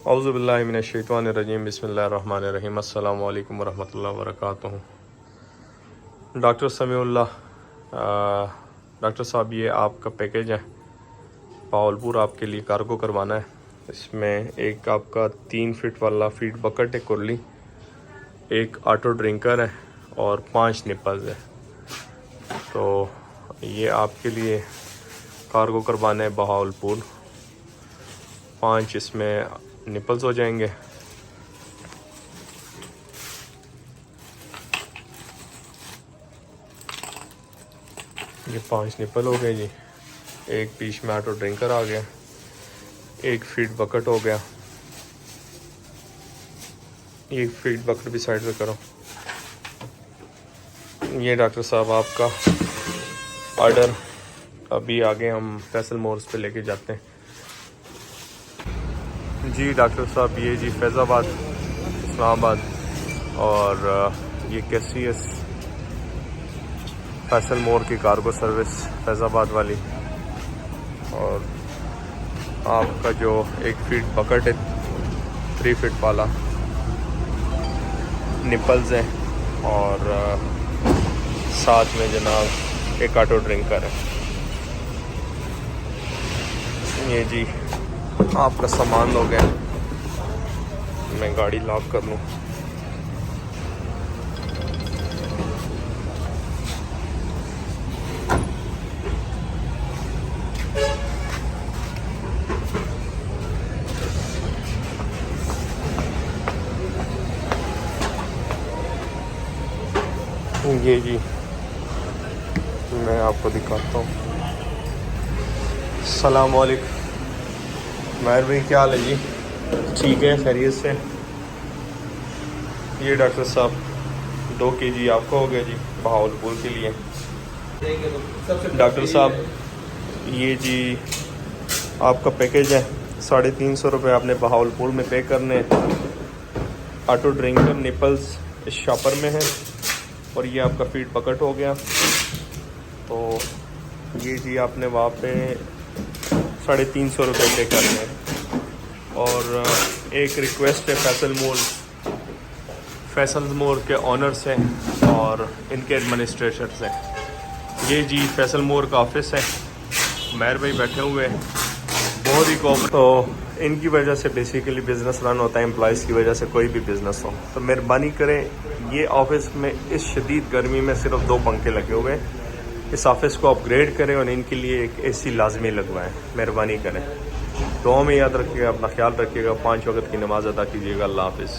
औज़ुबिल्लाहि मिनश्शैतानिर्रजीम बिस्मिल्लाहिर्रहमानिर्रहीम अस्सलामु अलैकुम वरहमतुल्लाहि वबरकातुहू। डॉक्टर समीउल्लाह, डॉक्टर साहब ये आपका पैकेज है, बहावलपुर आपके लिए कार्गो करवाना है। इसमें एक आपका 3 फीट वाला फीड बकेट है कुरली, एक ऑटो ड्रिंकर है और 5 निप्पल्स है। तो ये आपके लिए कार्गो करवाना है बहावलपुर। 5 इसमें निपल्स हो जाएंगे। ये 5 निपल हो गए जी। एक बीच में ऑटो ड्रिंकर आ गया, एक फीड बकेट हो गया। एक फीड बकेट भी साइड पे करो। ये डॉक्टर साहब आपका ऑर्डर अभी आगे हम फैसल मोर्स पे लेके जाते हैं जी। डॉक्टर साहब ये जी फैज़ाबाद इस्लामाबाद और ये कैसीएस फैसल मोर की कार्गो सर्विस फैज़ाबाद वाली। और आपका जो एक फीट बकेट है 3 फीट वाला, निपल्स हैं और साथ में जनाब एक ऑटो ड्रिंकर है। ये जी आपका सामान हो गया। मैं गाड़ी लॉक कर लूँ। ये जी मैं आपको दिखाता हूँ। अस्सलाम वालेकुम महर भाई, क्या हाल है जी? ठीक है, खैरियत से। ये डॉक्टर साहब 2 kg आपका हो गया जी बहावलपुर के लिए। डॉक्टर साहब ये जी आपका पैकेज है, 350 रुपये आपने बहावलपुर में पे करने। ऑटो ड्रिंकर निपल्स इस शॉपर में है और ये आपका फीड बकेट हो गया। तो ये जी आपने वहाँ पे 350 रुपये पे करने हैं। और एक रिक्वेस्ट है फैसल मोर के ऑनर से और इनके एडमिनिस्ट्रेटर से। ये जी फैसल मोर का ऑफिस है, महर भाई बैठे हुए हैं, बहुत ही तो इनकी वजह से बेसिकली बिज़नेस रन होता है। एम्प्लॉइज़ की वजह से कोई भी बिज़नेस हो तो मेहरबानी करें। ये ऑफिस में इस शदीद गर्मी में सिर्फ 2 पंखे लगे हुए हैं। इस ऑफिस को अपग्रेड करें और इनके लिए एक AC लाजमी लगवाएं, मेहरबानी करें। दुआ में याद रखिएगा, अपना ख्याल रखिएगा, 5 वक्त की नमाज़ अदा कीजिएगा। अल्लाह हाफिज़।